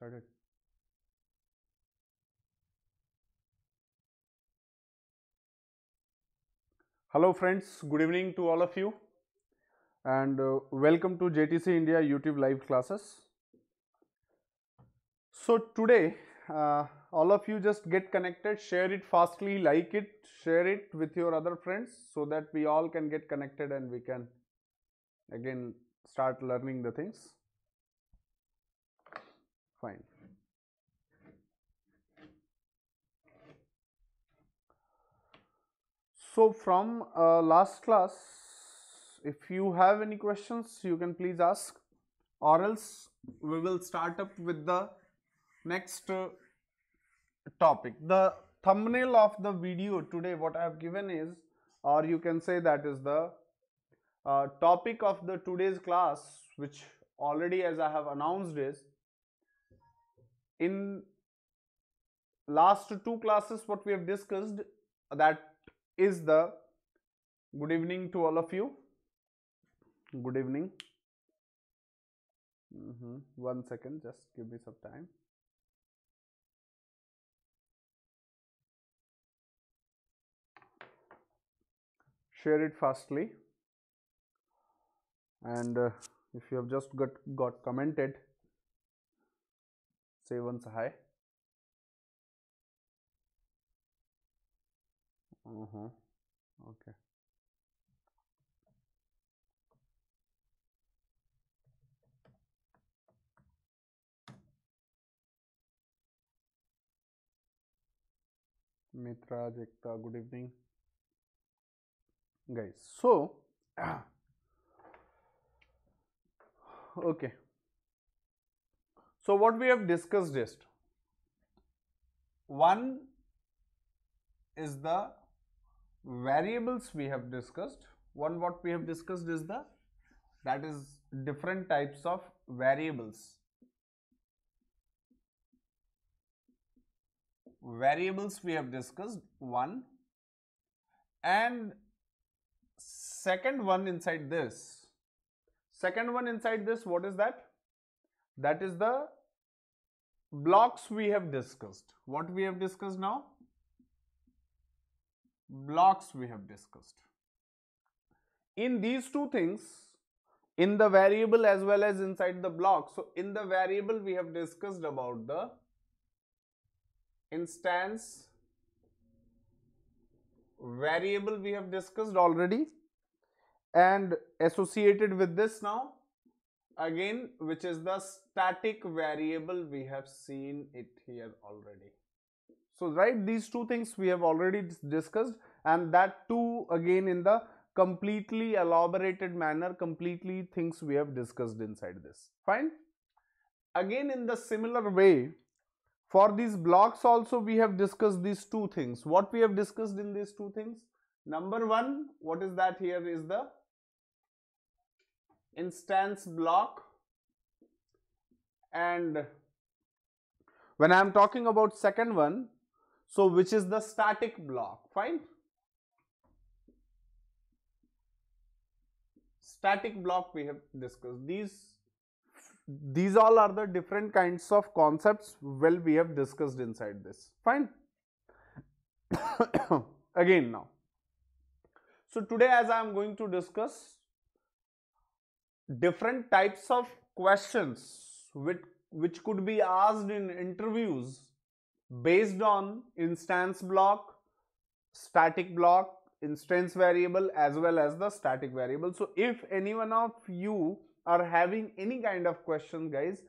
Started. Hello friends, good evening to all of you and welcome to JTC India YouTube live classes. So today all of you just get connected, share it fastly, like it, share it with your other friends so that we all can get connected and we can again start learning the things. Fine. So from last class, if you have any questions, you can please ask, or else we will start up with the next topic. The thumbnail of the video today, what I have given is, or you can say that is the topic of the today's class, which already as I have announced is, in last two classes what we have discussed, that is the good evening to all of you. Good evening. 1 second, just give me some time. Share it fastly, and if you have just got commented, say once hi. Okay. Mitra, Jekta, good evening guys. So okay, so what we have discussed is, one is the variables we have discussed. One what we have discussed is that is different types of variables. Variables we have discussed, one, and second one inside this, what is that? That is the blocks we have discussed. What we have discussed now? Blocks we have discussed. In these two things, in the variable as well as inside the block. So in the variable we have discussed about the instance variable we have discussed already, and associated with this now again, which is the static variable, we have seen it here already. So right, these two things we have already discussed, and that too again in the completely elaborated manner, completely things we have discussed inside this. Fine. Again in the similar way, for these blocks also we have discussed these two things. What we have discussed in these two things? Number one, what is that here is the instance block, and when I am talking about second one, so which is the static block. Fine. Static block we have discussed. These all are the different kinds of concepts we have discussed inside this. Fine. Again now, so today as I am going to discuss different types of questions which could be asked in interviews based on instance block, static block, instance variable as well as the static variable. So if any one of you are having any kind of question, guys,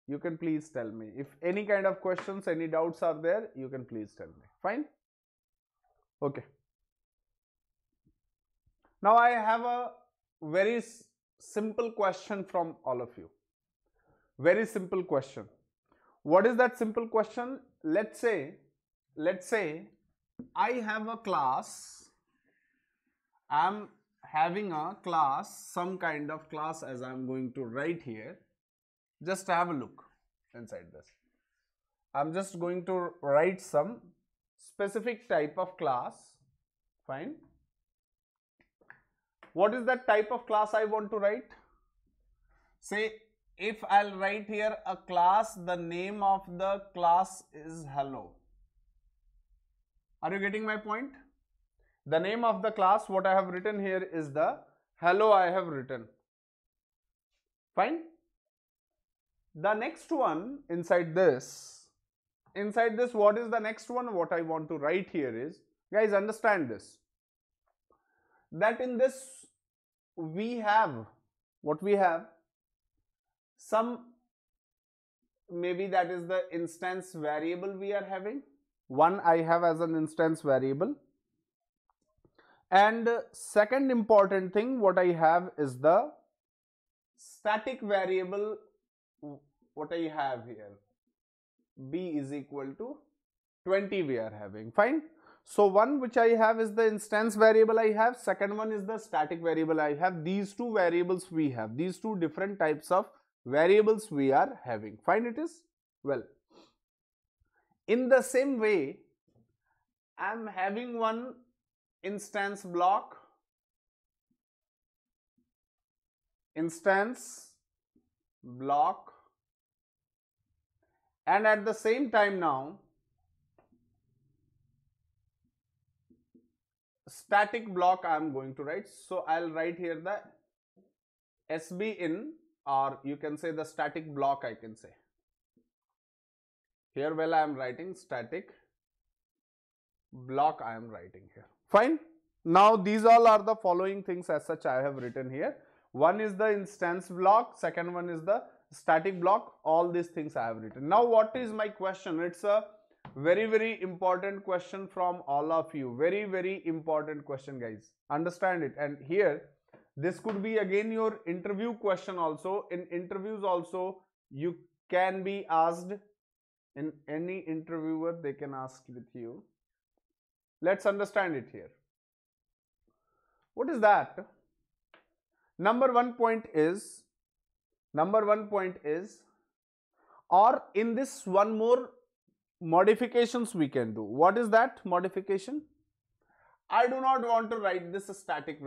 you can please tell me. If any kind of questions, any doubts are there, you can please tell me. Fine. Okay. Now I have a very simple question from all of you. Very simple question. What is that simple question? Let's say I have a class. I'm having a class, some kind of class, as I'm going to write here. Just have a look inside this. I'm just going to write some specific type of class. Fine. What is that type of class I want to write? Say if I'll write here a class, the name of the class is hello. Are you getting my point? The name of the class, what I have written here is the hello I have written. Fine. The next one inside this, what is the next one? What I want to write here is, guys, understand this, that in this we have, what we have, some, maybe that is the instance variable we are having. One I have as an instance variable. And second important thing what I have is the static variable, what I have here, b is equal to 20 we are having. Fine. So one which I have is the instance variable I have, second one is the static variable I have. These two variables we have, these two different types of variables we are having. Fine it is? Well, in the same way, I am having one instance block, and at the same time now static block I am going to write. So I'll write here the SB in, or you can say the static block, I can say. Here, well, I am writing static block I am writing here. Fine. Now these all are the following things as such I have written here. One is the instance block, second one is the static block. All these things I have written. Now what is my question? It's a very important question from all of you. Very important question, guys. Understand it. And here this could be again your interview question also. In interviews also you can be asked, in any interviewer they can ask with you. Let's understand it here. What is that? Number one point is, or in this one more modifications we can do. What is that modification? I do not want to write this static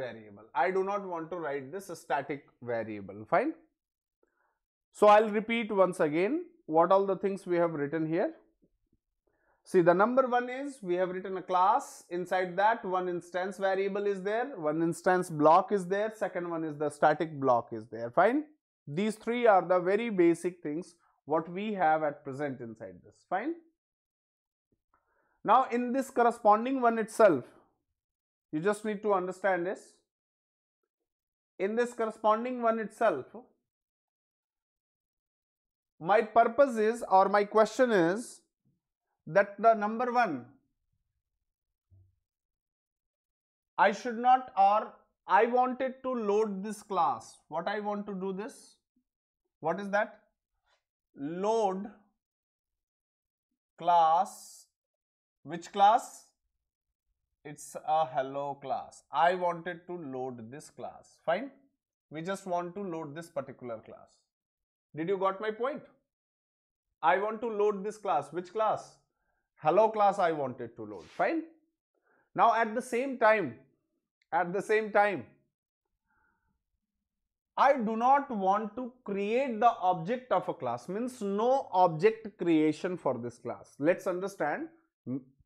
variable. Fine. So I'll repeat once again what all the things we have written here. See, the number one is we have written a class. Inside that one instance variable is there, one instance block is there, second one is the static block is there. Fine. These three are the very basic things what we have at present inside this. Fine. Now in this corresponding one itself, you just need to understand this. In this corresponding one itself, my purpose is, or my question is, that the number one, I should not, or I wanted to load this class. What I want to do this? What is that? Load class. Which class? It's a hello class. I wanted to load this class. Fine. We just want to load this particular class. Did you got my point? I want to load this class. Which class? Hello class I wanted to load. Fine. Now at the same time, I do not want to create the object of a class. Means no object creation for this class. Let's understand.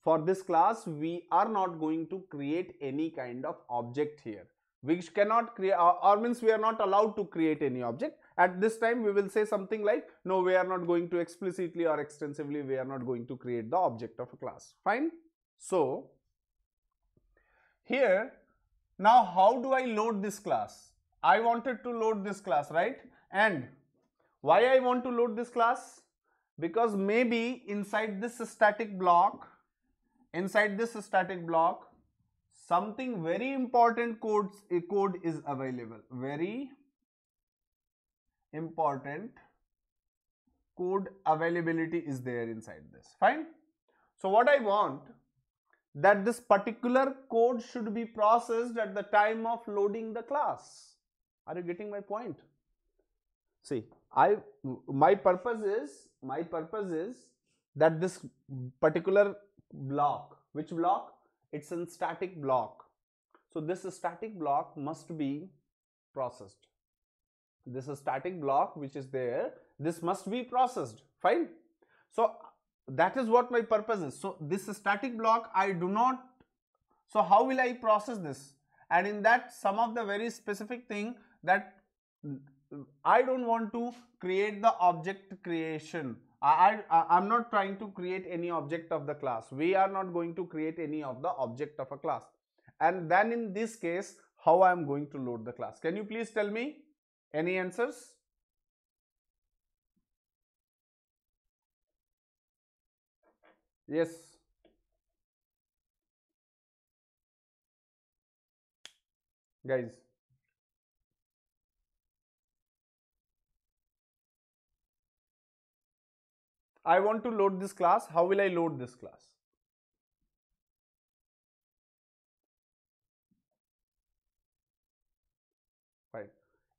For this class, we are not going to create any kind of object here. We cannot create, or means we are not allowed to create any object. At this time, we will say something like, no, we are not going to explicitly or extensively, we are not going to create the object of a class. Fine. So, here, now how do I load this class? I wanted to load this class, right? And why I want to load this class? Because maybe inside this static block, something very important code is available. Very important code availability is there inside this. Fine. So what I want, that this particular code should be processed at the time of loading the class. Are you getting my point? See, my purpose is that this particular block, which block? It's a static block. So this static block must be processed. this static block which is there, this must be processed. Fine. So that is what my purpose is. So this static block I do not, so how will I process this? And in that, some of the very specific thing that I don't want to create the object creation. I'm not trying to create any object of the class. We are not going to create any of the object of a class. And then in this case, how I am going to load the class? Can you please tell me any answers? Yes. Guys. I want to load this class. How will I load this class? Right.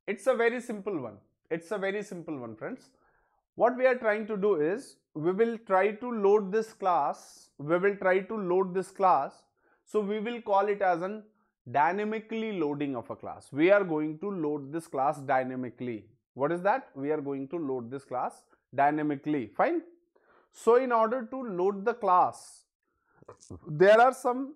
It's a very simple one. It's a very simple one, friends. What we are trying to do is, we will try to load this class. We will try to load this class. So we will call it as an dynamically loading of a class. We are going to load this class dynamically. What is that? We are going to load this class dynamically. Fine. So in order to load the class, there are some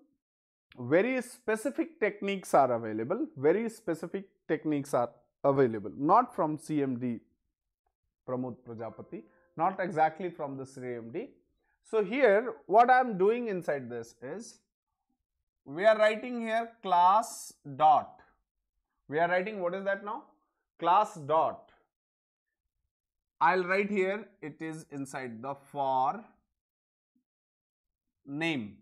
very specific techniques are available. Very specific techniques are available. Not from CMD Pramod Prajapati, not exactly from the CMD. So here what I am doing inside this is, we are writing here class dot. We are writing, what is that now? Class dot. I'll write here, it is inside the for name.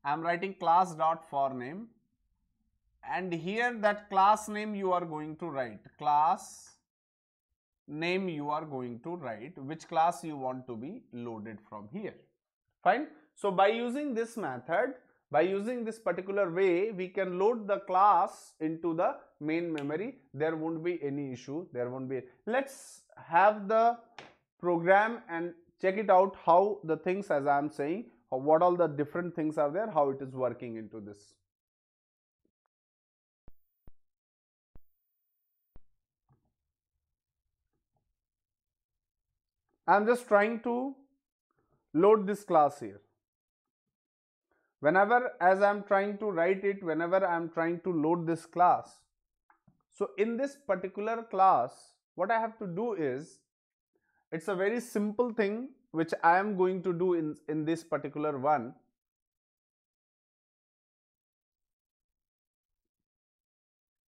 I'm writing class dot for name, and here that class name you are going to write. Class name you are going to write which class you want to be loaded from here. Fine. So by using this method, by using this particular way, we can load the class into the main memory. There won't be any issue. There won't be. Let's have the program and check it out, how the things, as I am saying, what all the different things are there, how it is working into this. I am just trying to load this class here. Whenever, as I am trying to write it, whenever I am trying to load this class, so in this particular class, what I have to do is, it's a very simple thing which I am going to do in this particular one.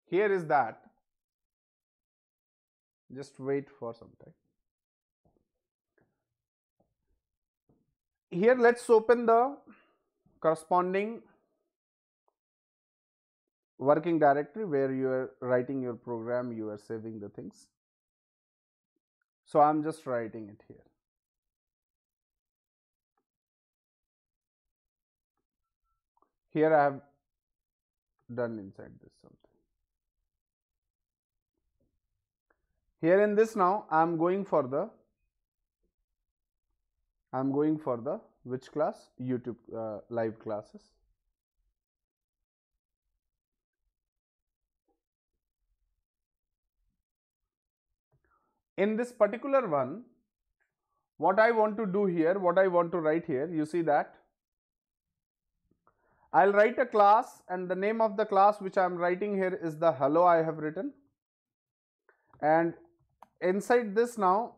Here is that. Just wait for some time. Here let's open the corresponding working directory where you are writing your program, you are saving the things. So I am just writing it here. Here I have done inside this something. Here in this now I am going for the which class? YouTube live classes. In this particular one, what I want to do here, what I want to write here, you see that I'll write a class, and the name of the class which I am writing here is the hello I have written, and inside this now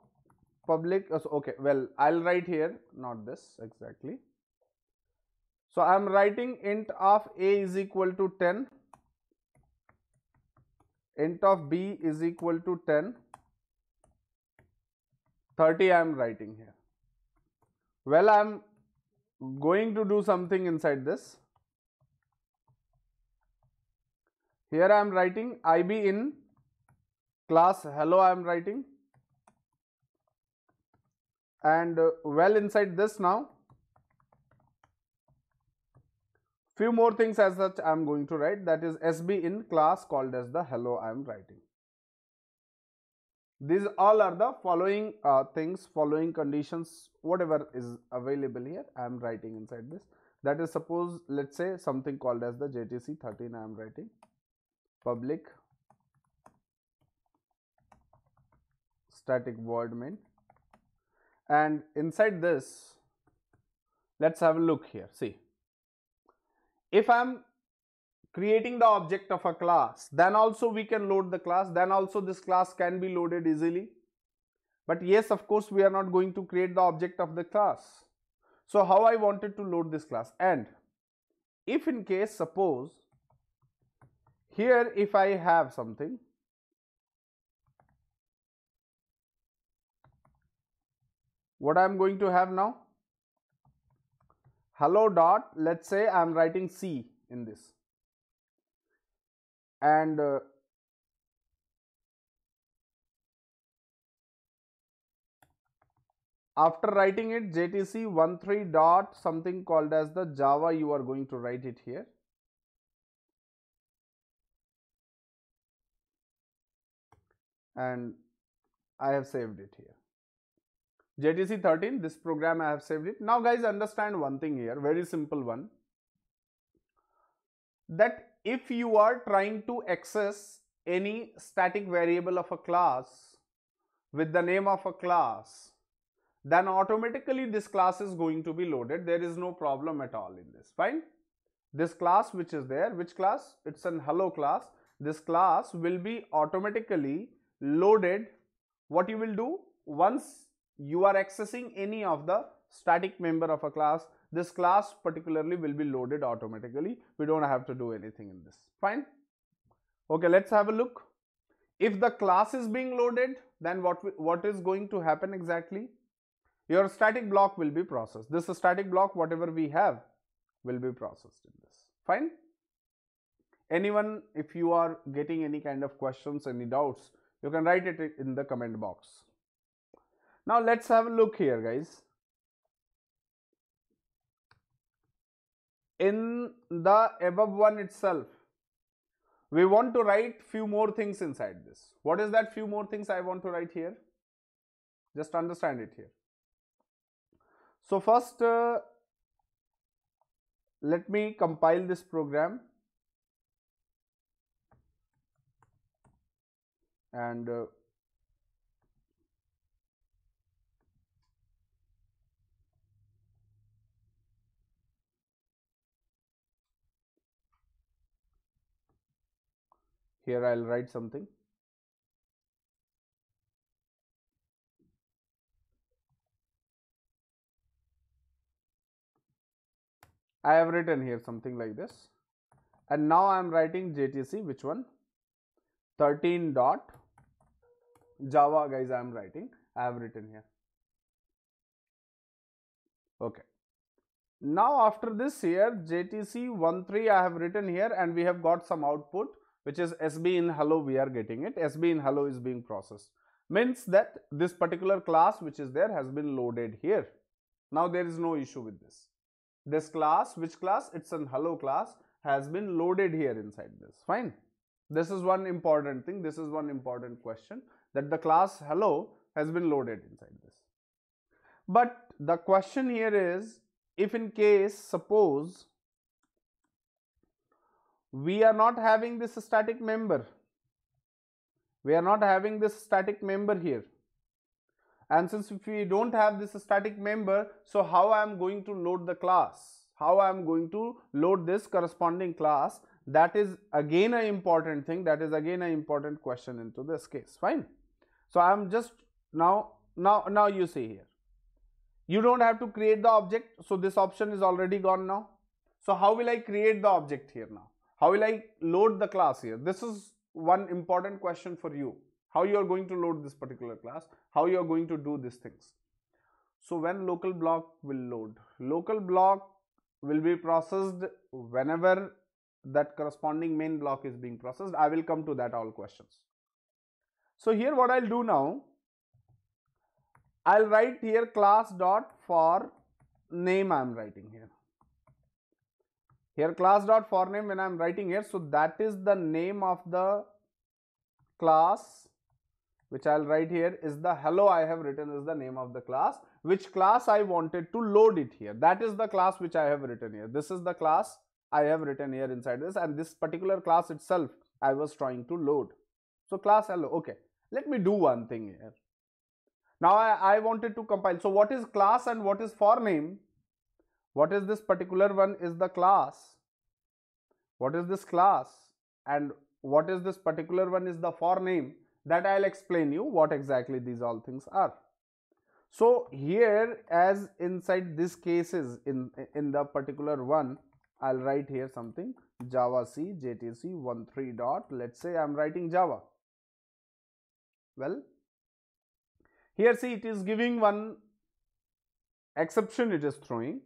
public, okay, well, I'll write here, not this exactly. So I am writing int of a is equal to 10, int of b is equal to 10, 30 I am writing here. Well, I am going to do something inside this. Here I am writing ib in class hello I am writing, and well, inside this now few more things as such I am going to write, that is sb in class called as the hello I am writing. These all are the following things, following conditions, whatever is available here I am writing inside this. That is, suppose let's say something called as the JTC 13 I am writing, public static void main, and inside this, let's have a look here. See, if I'm creating the object of a class, then also we can load the class, then also this class can be loaded easily. But yes, of course, we are not going to create the object of the class. So how I wanted to load this class? And if in case, suppose here if I have something, what I'm going to have now, hello dot, let's say I'm writing C in this, and after writing it, JTC13 dot something called as the Java, you are going to write it here. And I have saved it here. JTC13, this program I have saved it. Now guys, understand one thing here, very simple one, that if you are trying to access any static variable of a class with the name of a class, then automatically this class is going to be loaded. There is no problem at all in this. Fine. This class which is there, which class? It's an hello class. This class will be automatically loaded. What you will do, once you are accessing any of the static member of a class, this class particularly will be loaded automatically. We don't have to do anything in this. Fine. Okay, let's have a look. If the class is being loaded, then what is going to happen exactly? Your static block will be processed. This static block, whatever we have, will be processed in this. Fine. Anyone, if you are getting any kind of questions, any doubts, you can write it in the comment box. Now let's have a look here, guys. In the above one itself, we want to write few more things inside this. What is that few more things I want to write here? Just understand it here. So first, let me compile this program, and here I'll write something. I have written here something like this, and now I am writing JTC, which one? 13 dot Java, guys. I am writing. I have written here. Okay. Now after this here, JTC13 I have written here, and we have got some output, which is SB in hello. We are getting it. SB in hello is being processed. Means that this particular class which is there has been loaded here. Now there is no issue with this. This class, which class? It's an hello class, has been loaded here inside this. Fine. This is one important thing. This is one important question, that the class hello has been loaded inside this. But the question here is, if in case, suppose we are not having this static member, we are not having this static member here, and since if we don't have this static member, so how I am going to load the class? How I am going to load this corresponding class? That is again an important thing. That is again an important question into this case. Fine. So I am just now you see here, you don't have to create the object. So this option is already gone now. So how will I create the object here now? How will I load the class here? This is one important question for you. How you are going to load this particular class, how you are going to do these things. So when local block will load, local block will be processed whenever that corresponding main block is being processed. I will come to that all questions. So here what I'll do now, I'll write here class dot for name. I'm writing here. Here class dot for name when I'm writing here, so that is the name of the class which I'll write here is the hello. I have written is the name of the class, which class I wanted to load it here. That is the class which I have written here. This is the class I have written here inside this, and this particular class itself I was trying to load. So class hello. Okay, let me do one thing here. Now I wanted to compile. So what is class and what is for name? What is this particular one is the class. What is this class? And what is this particular one is the for name. That I'll explain you what exactly these all things are. So here, as inside this cases in the particular one, I'll write here something Java C JTC 13 dot. Let's say I'm writing Java. Well, here see it is giving one exception it is throwing.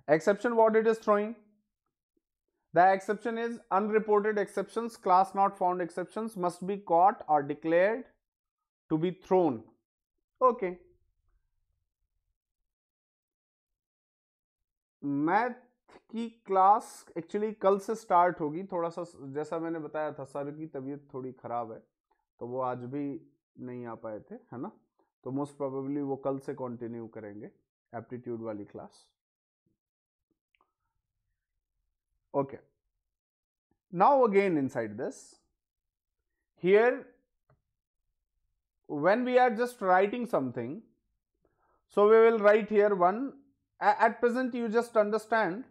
Exception what it is throwing? The exception is unreported exceptions, class not found exceptions must be caught or declared to be thrown. Okay. Math की class actually कल से start होगी, थोड़ा सा जैसा मैंने बताया था सर की तबीयत थोड़ी ख़राब है तो वो आज भी नहीं आ पाए थे, है ना, तो मोस्ट प्रोबेबली वो कल से कंटिन्यू करेंगे एप्टीट्यूड वाली class. Okay, now again inside this, here when we are just writing something, so we will write here one. At present you just understand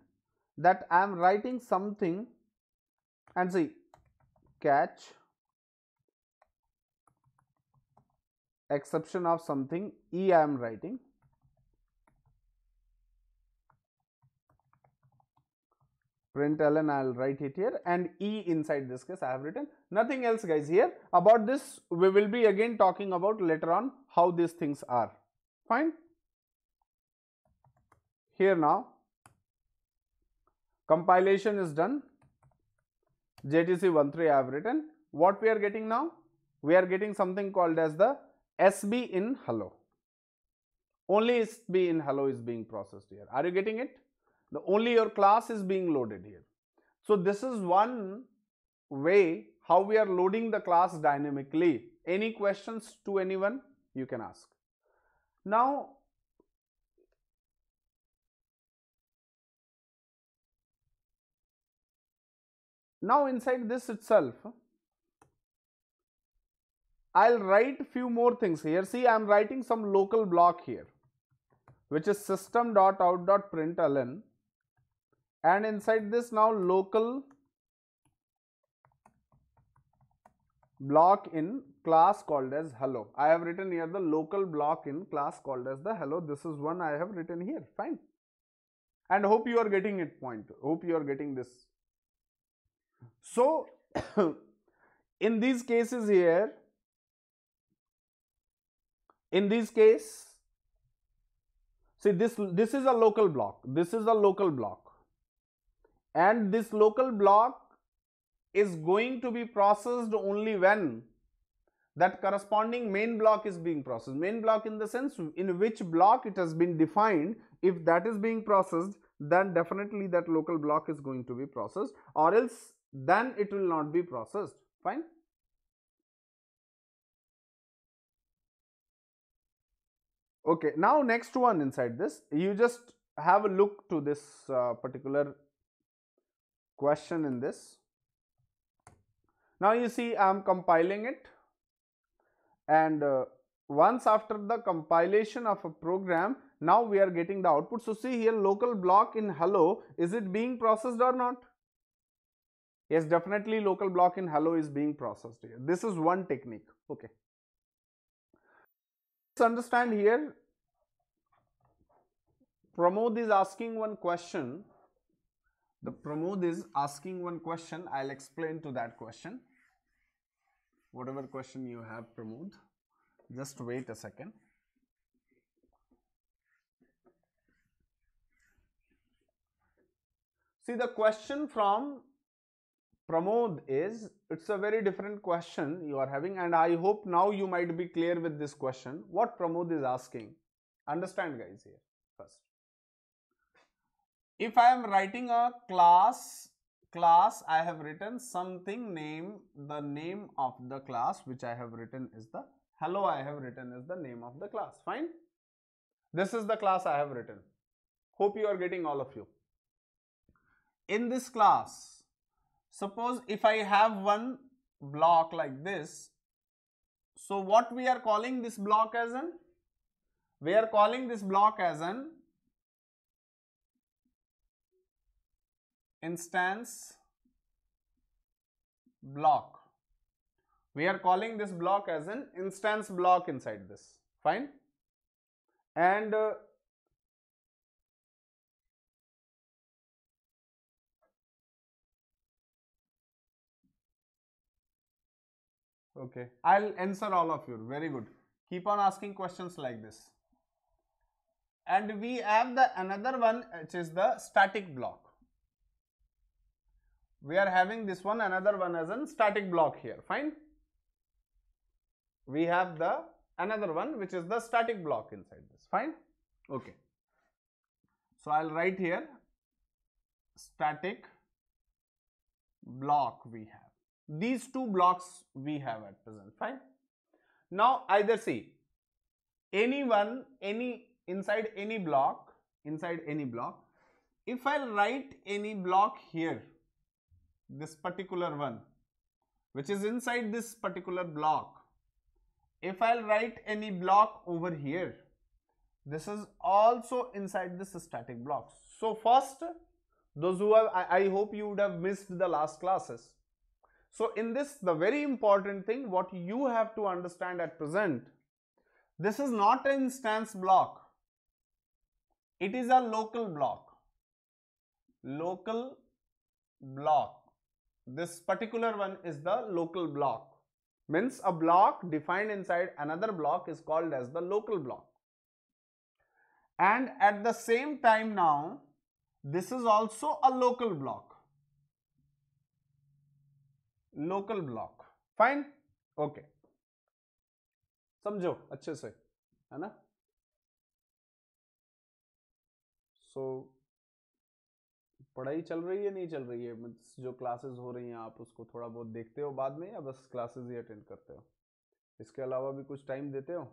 that I am writing something and see catch exception of something E I am writing. Println I'll write it here and E inside this case I have written. Nothing else guys here. About this we will be again talking about later on how these things are. Fine. Here now compilation is done. JTC 13 I have written. What we are getting now? We are getting something called as the SB in hello. Only SB in hello is being processed here. Are you getting it? The only your class is being loaded here. So this is one way how we are loading the class dynamically. Any questions to anyone? You can ask. Now inside this itself, I'll write few more things here. See, I'm writing some local block here, which is system.out.println, and inside this now local block in class called as hello. I have written here the local block in class called as the hello. This is one I have written here. Fine. And hope you are getting it point. Hope you are getting this. So in these cases here, in this case, see this is a local block. This is a local block. And this local block is going to be processed only when that corresponding main block is being processed. Main block in the sense in which block it has been defined. If that is being processed, then definitely that local block is going to be processed, or else then it will not be processed. Fine. Okay, now next one inside this, you just have a look to this particular question in this. Now you see I am compiling it, and once after the compilation of a program, now we are getting the output. So see here local block in hello, is it being processed or not? Yes, definitely local block in hello is being processed here. This is one technique. Okay. Let's understand here. Pramod is asking one question. The Pramod is asking one question. I'll explain to that question. Whatever question you have, Pramod. Just wait a second. See, the question from Pramod is, it's a very different question you are having, and I hope now you might be clear with this question. What Pramod is asking, understand guys here first. If I am writing a class, I have written something name, the name of the class which I have written is the hello, I have written is the name of the class. Fine. This is the class I have written. Hope you are getting all of you. In this class, suppose if I have one block like this, So what we are calling this block as an? We are calling this block as an instance block. We are calling this block as an instance block inside this. Fine. And okay, I'll answer all of you. Very good. Keep on asking questions like this. And we have the another one, which is the static block. We are having this one, another one as a static block here. Fine. We have the another one, which is the static block inside this. Fine. Okay. So I'll write here static block we have. These two blocks we have at present. Fine. Now either see anyone, inside any block, if I'll write any block here, this particular one, which is inside this particular block, if I'll write any block over here, this is also inside this static block. So first, those who have, I hope you would have missed the last classes. So in this, the very important thing, what you have to understand at present, this is not an instance block. It is a local block. Local block. This particular one is the local block. Means a block defined inside another block is called as the local block. And at the same time now, this is also a local block. Local block. Fine? Okay. समझो अच्छे से, है ना? So पढ़ाई चल रही है नहीं चल रही है, जो क्लासेस हो रही हैं आप उसको थोड़ा बहुत देखते हो बाद में, या बस क्लासेस ही अटेंड करते हो? इसके अलावा भी कुछ टाइम देते हो?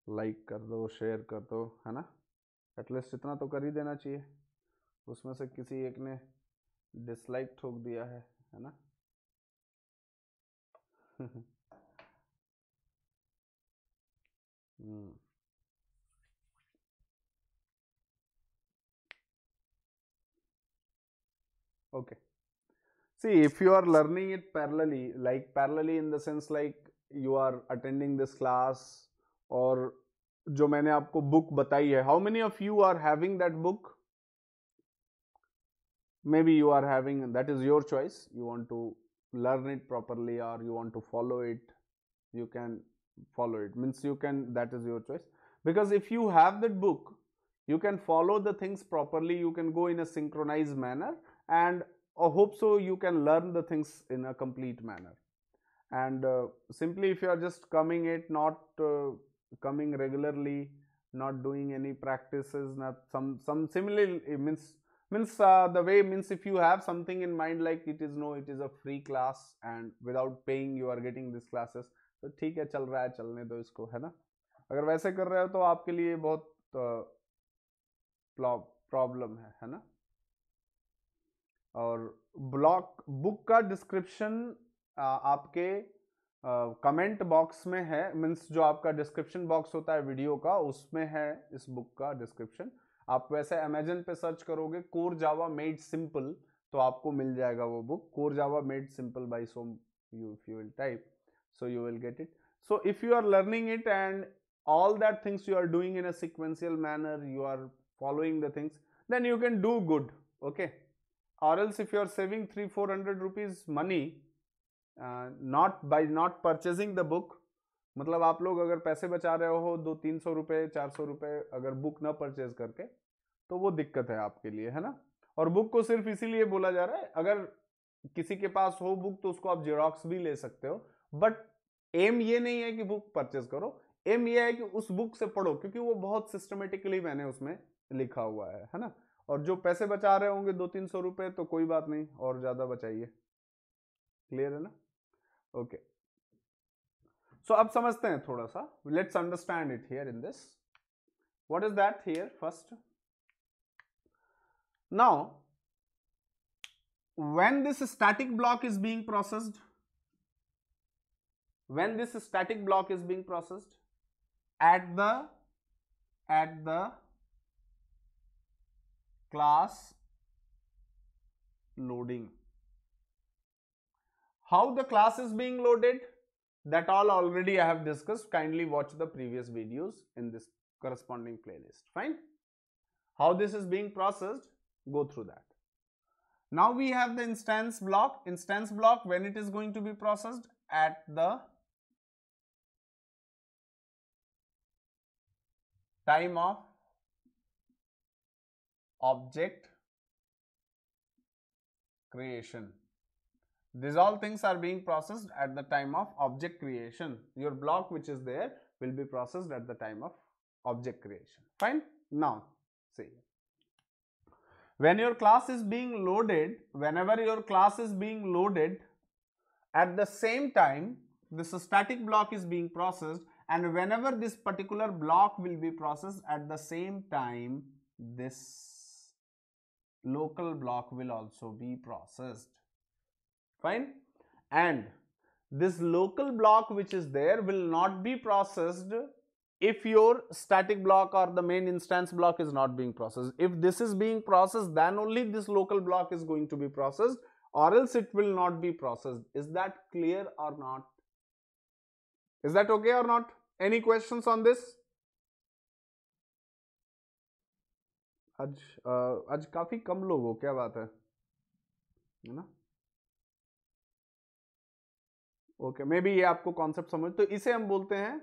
लाइक कर दो, शेयर कर दो, है ना? एटलीस्ट इतना तो कर ही देना चाहिए. उसमें से किसी एक ने डिसलाइक ठोक दिया है ना? Okay. See, if you are learning it parallelly, like parallelly in the sense like you are attending this class, और जो मैंने आपको बुक बताई है, how many of you are having that book? Maybe you are having, that is your choice. You want to learn it properly or you want to follow it, you can follow it. Means you can, that is your choice. Because if you have that book, you can follow the things properly, you can go in a synchronized manner, and I hope so you can learn the things in a complete manner. And simply if you are just coming it, not coming regularly, not doing any practices, not some similarly means the way, means if you have something in mind like it is a free class and without paying you are getting these classes, तो ठीक है, चल रहा है, चलने दो इसको, है ना? अगर वैसे कर रहे हो तो आपके लिए बहुत प्रॉब्लम है ना? और ब्लॉक बुक का डिस्क्रिप्शन आपके कमेंट बॉक्स में है. मीन्स जो आपका डिस्क्रिप्शन बॉक्स होता है वीडियो का, उसमें है इस बुक का डिस्क्रिप्शन. आप वैसे अमेजन पे सर्च करोगे कोर जावा मेड सिंपल, तो आपको मिल जाएगा वो book, core Java made simple by Som. you if you will type, so you will get it. So if you are learning it and all that things you are doing in a sequential manner, you are following the things, then you can do good. Okay. Or else if you are saving 300-400 rupees money not by not purchasing the book, मतलब आप लोग अगर पैसे बचा रहे हो 200-300 रुपए 400 रुपए अगर बुक ना परचेज करके, तो वो दिक्कत है आपके लिए, है ना? और बुक को सिर्फ इसीलिए बोला जा रहा है, अगर किसी के पास हो बुक तो उसको आप जेरोक्स भी ले सकते हो, बट एम ये नहीं है कि बुक परचेज करो, एम ये है कि उस बुक से पढ़ो, क्योंकि वो बहुत सिस्टमेटिकली मैंने उसमें लिखा हुआ है ना? और जो पैसे बचा रहे होंगे 200-300 रुपए, तो कोई बात नहीं, और ज्यादा बचाइए. क्लियर है ना? ओके. सो अब समझते हैं थोड़ा सा. Let's understand it here in this. What is that here? First Now, when this static block is being processed, at the class loading, how the class is being loaded, that all already I have discussed. Kindly watch the previous videos in this corresponding playlist. Fine. How this is being processed, go through that. Now we have the instance block. Instance block, when it is going to be processed, at the time of object creation. These all things are being processed at the time of object creation. Your block which is there will be processed at the time of object creation. Fine. Now, see, when your class is being loaded, whenever your class is being loaded, at the same time, this static block is being processed, and whenever this particular block will be processed, at the same time, this local block will also be processed. Fine. And this local block which is there will not be processed if your static block or the main instance block is not being processed. If this is being processed, then only this local block is going to be processed, or else it will not be processed. Is that clear or not? Is that okay or not? Any questions on this? आज काफी कम लोग हो, क्या बात है ना? Okay, may be ये आपको कॉन्सेप्ट समझ, तो इसे हम बोलते हैं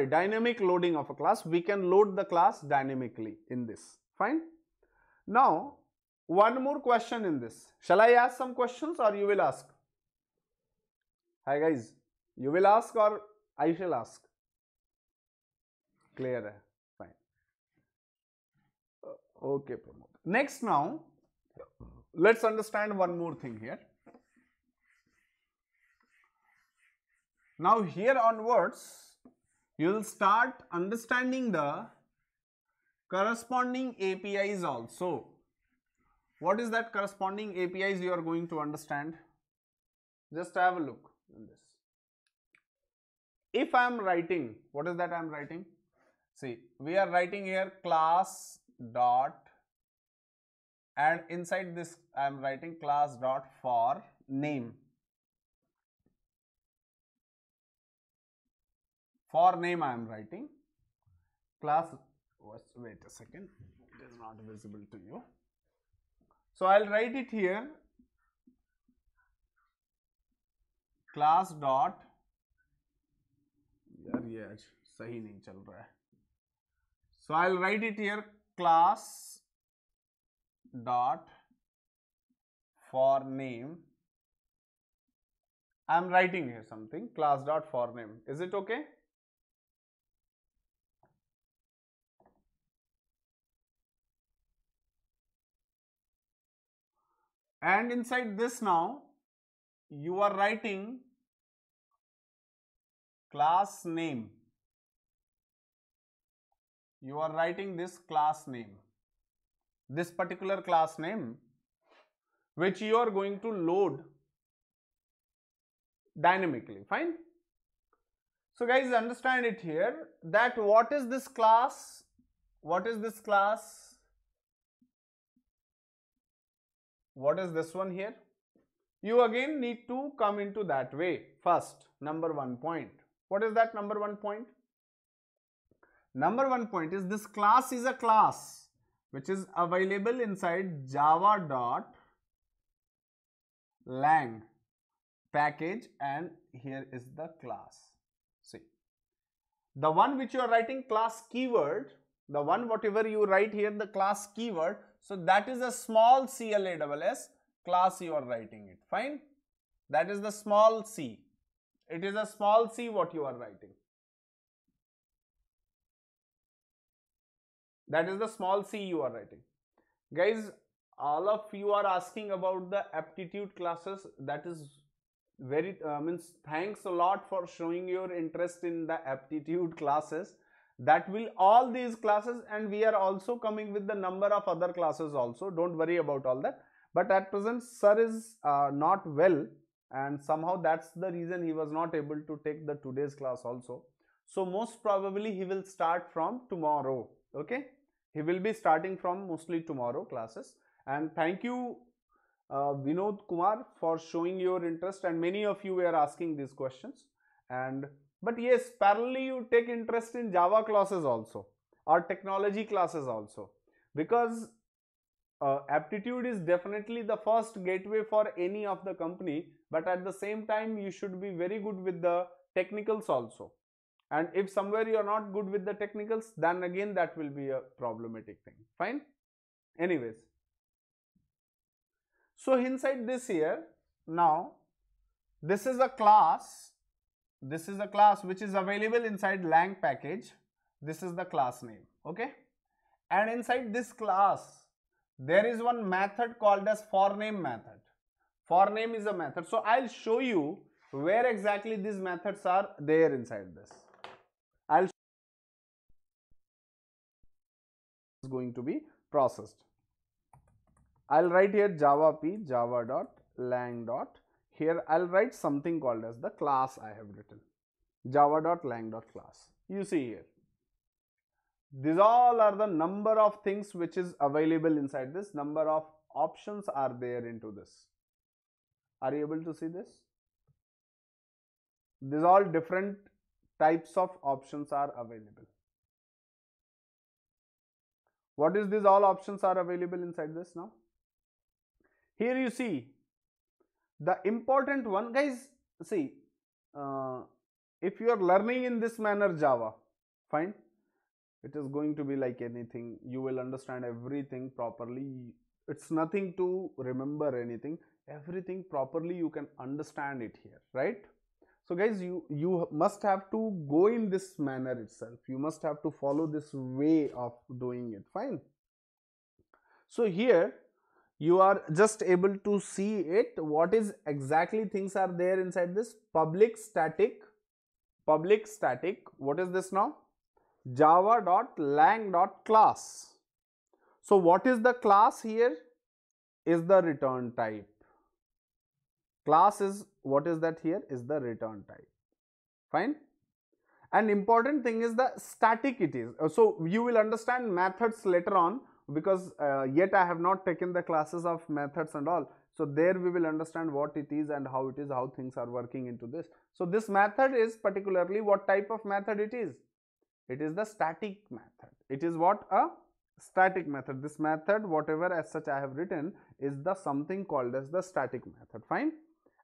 dynamic loading of a class. We can load the class dynamically in this. Fine. Now, one more question in this. Shall I ask some questions or you will ask? Hi guys, you will ask or I shall ask? Clear hai? Fine. Okay, Pramod. Next now, let's understand one more thing here. Now here onwards, you will start understanding the corresponding APIs also. What is that corresponding APIs you are going to understand? Just have a look in this. If I am writing, what is that I am writing? See, we are writing here class dot, and inside this I am writing class dot for name. For name I am writing class, wait a second, it is not visible to you. So I'll write it here, class dot, यार ये आज सही नहीं चल रहा है. So I'll write it here, class dot for name. I'm writing here something, class dot for name. Is it okay? And inside this now, you are writing class name. You are writing this class name, this particular class name, which you are going to load dynamically. Fine. So guys, understand it here that what is this class? What is this class? What is this one here? You again need to come into that way. First, number 1 point. What is that number 1 point? Number 1 point is this class is a class which is available inside java.lang package, and here is the class. See, the one which you are writing class keyword, the one whatever you write here, the class keyword, so that is a small CLASS class you are writing it. Fine. That is the small c. It is a small c what you are writing. That is the small c you are writing. Guys, all of you are asking about the aptitude classes. That is very, means thanks a lot for showing your interest in the aptitude classes. That will all these classes, and we are also coming with the number of other classes also. Don't worry about all that. But at present sir is not well, and somehow that's the reason he was not able to take the today's class also. So most probably he will start from tomorrow. Okay, he will be starting from mostly tomorrow classes. And thank you Vinod Kumar for showing your interest, and many of you were asking these questions. And but yes, parallelly you take interest in Java classes also, or technology classes also, because aptitude is definitely the first gateway for any of the company, but at the same time you should be very good with the technicals also. And if somewhere you are not good with the technicals, then again that will be a problematic thing. Fine. Anyways, so inside this here, now this is a class, which is available inside lang package. This is the class name. Okay, and inside this class there is one method called as forName method. ForName is a method. So I'll show you where exactly these methods are there inside this. I'll is going to be processed. I'll write here java p java.lang. Here I'll write something called as the class. I have written java.lang.class. You see here, these all are the number of things which is available inside this. Number of options are there into this. Are you able to see this? These all different types of options are available. What is these all options are available inside this now? Here you see the important one, guys. See, if you are learning in this manner Java, fine, it is going to be like anything. You will understand everything properly. It's nothing to remember anything. Everything properly you can understand it here, right? So guys, you must have to go in this manner itself. You must have to follow this way of doing it. Fine. So here you are just able to see it. What is exactly things are there inside this? Public static. What is this now? Java.lang.class. So what is the class here? Is the return type. Class is, what is that here? Is the return type. Fine. And important thing is the static it is. So you will understand methods later on, because yet I have not taken the classes of methods and all. So there we will understand what it is and how it is, how things are working into this. So this method is particularly what type of method it is. It is the static method. It is what? A static method. This method, whatever as such I have written, is the something called as the static method. Fine.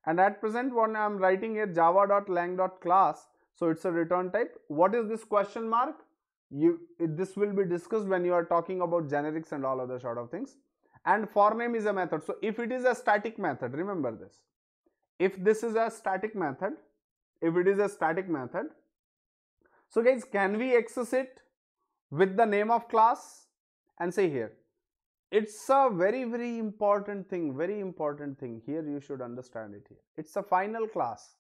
And at present what I am writing here, java.lang.class. So it's a return type. What is this question mark? This will be discussed when you are talking about generics and all other sort of things. And forName is a method. So if it is a static method, remember this. If this is a static method, so guys, can we access it with the name of class? And say here, it's a very important thing, here you should understand it here. It's a final class.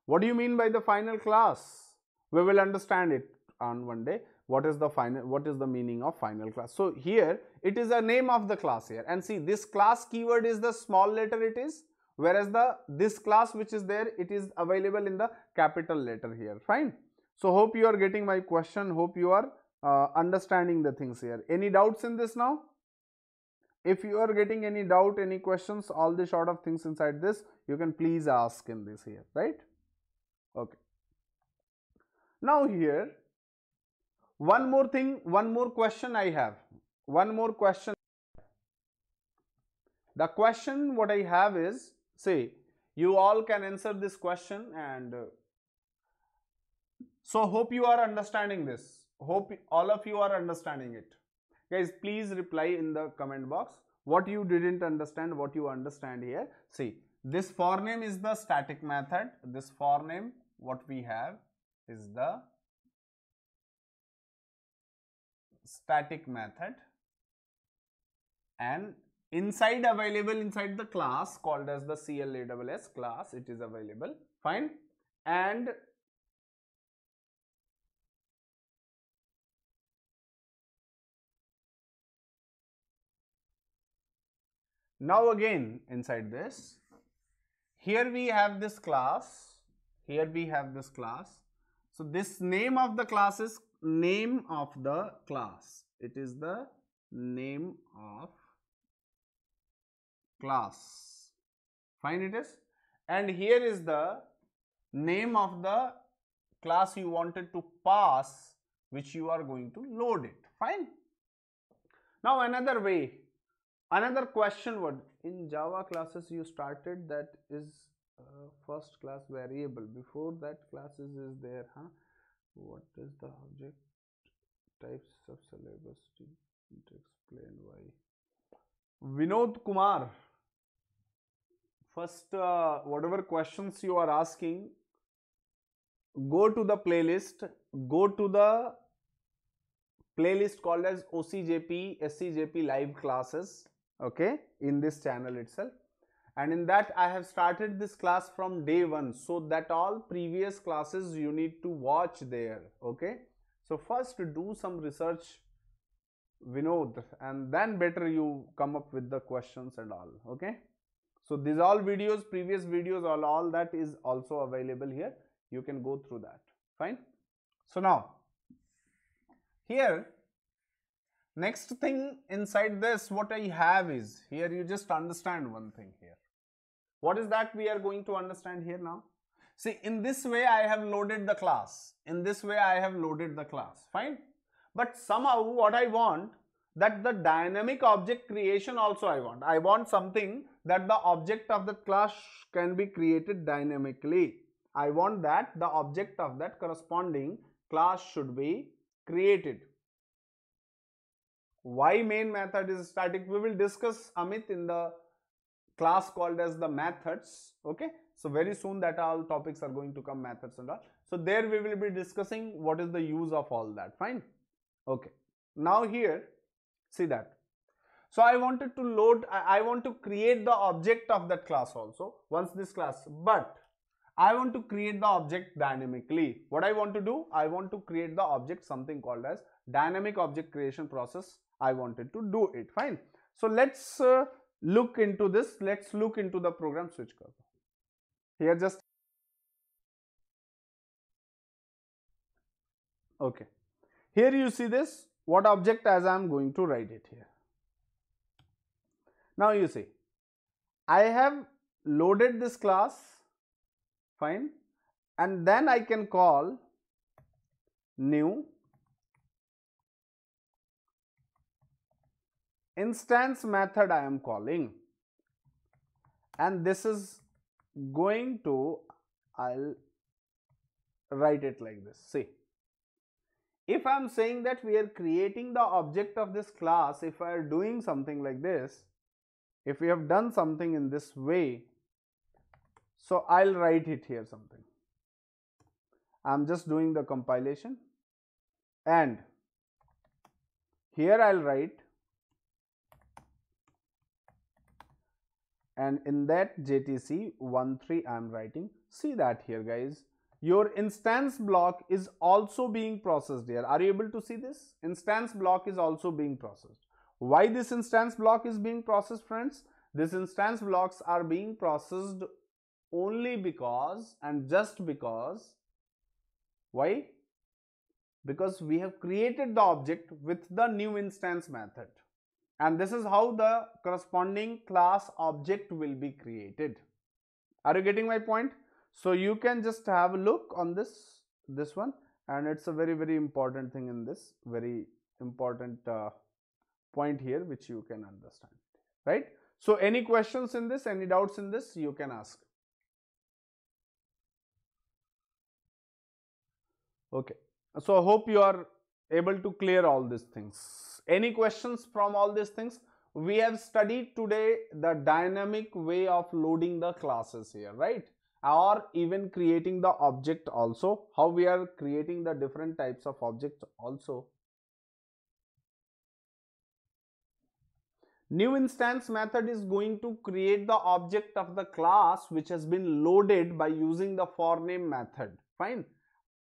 What do you mean by the final class? We will understand it on one day. What is the meaning of final class? So here it is a name of the class here, and see, this class keyword is the small letter it is, whereas this class which is there, it is available in the capital letter here. Fine. So hope you are getting my question. Hope you are understanding the things here. Any doubts in this now? If you are getting any doubt, any questions, all the sort of things inside this, you can please ask in this here, right? Okay. Now here, one more thing, one more question I have. The question what I have is, say, you all can answer this question, and so hope you are understanding this. Hope all of you are understanding it. Guys, please reply in the comment box what you didn't understand, what you understand here. See, this forName is the static method. This forName, what we have is the static method, and available inside the class called as the CLASS class, it is available. Fine. And Now again inside this, here we have this class, here we have this class. So this name of the class is name of the class. It is the name of class. Fine, it is. And here is the name of the class you wanted to pass, which you are going to load it. Fine. Now another way, another question would, in Java classes you started that is first class variable. Before that classes is there, huh? What is the object types of syllabus? To explain why. Vinod Kumar, first whatever questions you are asking, go to the playlist, go to the playlist called as OCJP, SCJP live classes, okay, in this channel itself. And in that I have started this class from day one, so that all previous classes you need to watch there, okay. So first do some research, Vinod, and then better you come up with the questions and all, okay. So these all videos, previous videos, all that is also available here. You can go through that. Fine. So now here, next thing inside this, what I have is, here you just understand one thing here. What is that we are going to understand here now? See, in this way I have loaded the class. In this way I have loaded the class. Fine. But somehow what I want, that the dynamic object creation also I want something that the object of that class can be created dynamically. I want that the object of that corresponding class should be created. Why main method is static? We will discuss, Amit, in the class called as the methods, okay. So very soon that all topics are going to come, methods and all. So there we will be discussing what is the use of all that. Fine. Okay. Now here, see that. So I wanted to load, I want to create the object of that class also once this class, but I want to create the object dynamically. What I want to do, I want to create the object, something called as dynamic object creation process. I wanted to do it. Fine. So let's look into this. Let's look into the program. Switch curve. Here just, okay. Here you see this, what object, as I am going to write it here. Now you see, I have loaded this class, fine, and then I can call new instance method I am calling, and this is going to, I'll write it like this. See, if I am saying that we are creating the object of this class, if I are doing something like this, if we have done something in this way, so I'll write it here something. I'm just doing the compilation, and here I'll write, and in that JTC13 I'm writing. See that here, guys, your instance block is also being processed here. Are you able to see this? Instance block is also being processed. Why this instance block is being processed, friends? This instance blocks are being processed only because and just because, why? Because we have created the object with the new instance method, and this is how the corresponding class object will be created. Are you getting my point? So you can just have a look on this one, and it's a very, very important thing in this, very important point here which you can understand, right? So any questions in this, any doubts in this, you can ask. Okay, so I hope you are able to clear all these things. Any questions from all these things? We have studied today the dynamic way of loading the classes here, right? Or even creating the object also, how we are creating the different types of objects also. New instance method is going to create the object of the class which has been loaded by using the forName method. Fine.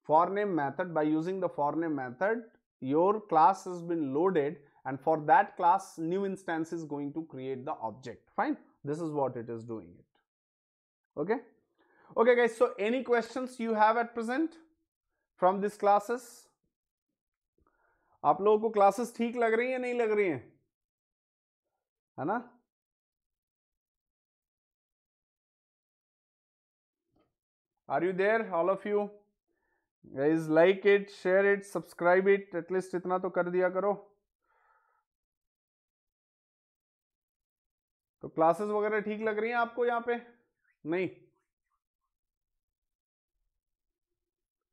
forName method, by using the forName method, your class has been loaded, and for that class new instance is going to create the object. Fine, this is what it is doing it. Okay, okay guys, so any questions you have at present from these classes? आप लोगों को classes ठीक लग रही है नहीं लग रही है ना? Are you there, all of you? Guys, like it, share it, subscribe it, at least इतना तो कर दिया करो. तो क्लासेस वगैरह ठीक लग रही हैं आपको यहाँ पे? नहीं?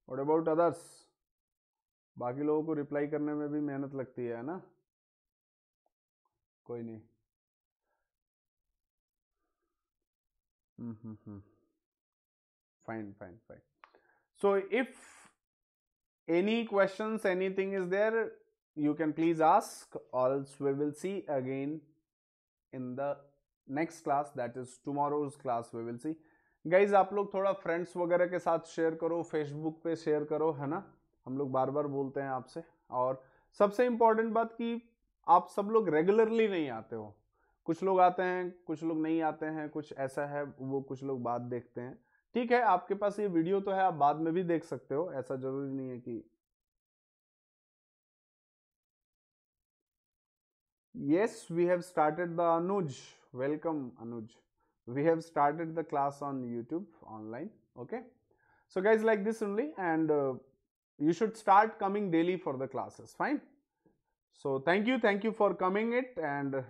What about others? बाकी लोगों को रिप्लाई करने में भी मेहनत लगती है ना? कोई नहीं. Fine, fine, fine. So if any questions, anything is there, you can please ask, or else we will see again in the next class, that is tomorrow's class we will see. Guys, आप लोग थोड़ा friends वगैरह के साथ share करो, Facebook पे share करो, है ना? हम लोग बार बार बोलते हैं आपसे. और सबसे इम्पोर्टेंट बात कि आप सब लोग रेगुलरली नहीं आते हो. कुछ लोग आते हैं, कुछ लोग नहीं आते हैं, कुछ ऐसा है, वो कुछ लोग बाद देखते हैं. ठीक है, आपके पास ये वीडियो तो है, आप बाद में भी देख सकते हो, ऐसा जरूरी नहीं है कि. Yes, we have started the Anuj. Welcome, Anuj. We have started the class on YouTube online. Okay. So guys, like this only, and you should start coming daily for the classes. Fine. So thank you for coming it, and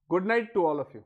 good night to all of you.